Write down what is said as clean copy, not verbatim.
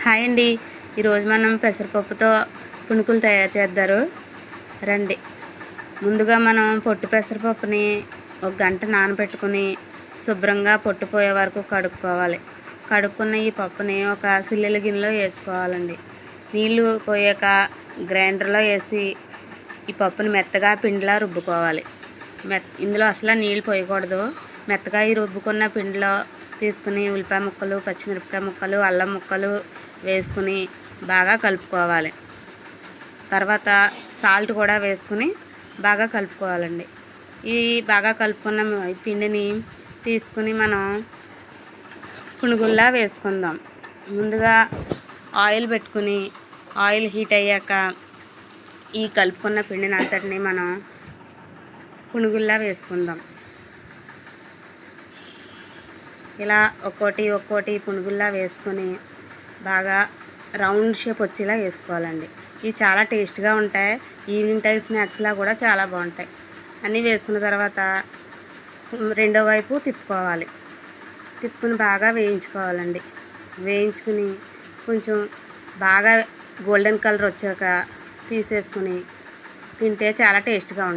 Hi అండి. ఈరోజు మనం పెసరపప్పుతో పునుకులు తయారు చేద్దారు రండి. ముందుగా మనం పొట్టు పెసరపప్పుని ఒక గంట నానబెట్టుకుని శుభ్రంగా పొట్టు పోయే వరకు కడుక్కోవాలి. కడుక్కున్న ఈ పప్పుని ఒక సిల్లెల గిన్నెలో వేసుకోవాలండి. నీళ్లు పోయాక గ్రైండర్లో వేసి ఈ పప్పుని మెత్తగా పిండిలా రుబ్బుకోవాలి. ఇందులో అసలు నీళ్ళు పోయకూడదు. మెత్తగా ఈ రుబ్బుకున్న పిండిలో తీసుకుని ఉల్లిపాయ ముక్కలు, పచ్చిమిరపకాయ ముక్కలు, అల్లం ముక్కలు వేసుకుని బాగా కలుపుకోవాలి. తర్వాత సాల్ట్ కూడా వేసుకుని బాగా కలుపుకోవాలండి. ఈ బాగా కలుపుకున్న పిండిని తీసుకుని మనం పునుగుల్లా వేసుకుందాం. ముందుగా ఆయిల్ పెట్టుకుని ఆయిల్ హీట్ అయ్యాక ఈ కలుపుకున్న పిండిని అంతటిని మనం పునుగుల్లా వేసుకుందాం. ఇలా ఒక్కోటి పునుగుల్లా వేసుకొని బాగా రౌండ్ షేప్ వచ్చేలా వేసుకోవాలండి. ఇవి చాలా టేస్ట్గా ఉంటాయి. ఈవినింగ్ టైం స్నాక్స్లా కూడా చాలా బాగుంటాయి. అన్నీ వేసుకున్న తర్వాత రెండో వైపు తిప్పుకోవాలి. తిప్పుకుని బాగా వేయించుకోవాలండి. వేయించుకుని కొంచెం బాగా గోల్డెన్ కలర్ వచ్చాక తీసేసుకుని తింటే చాలా టేస్ట్గా ఉంటుంది.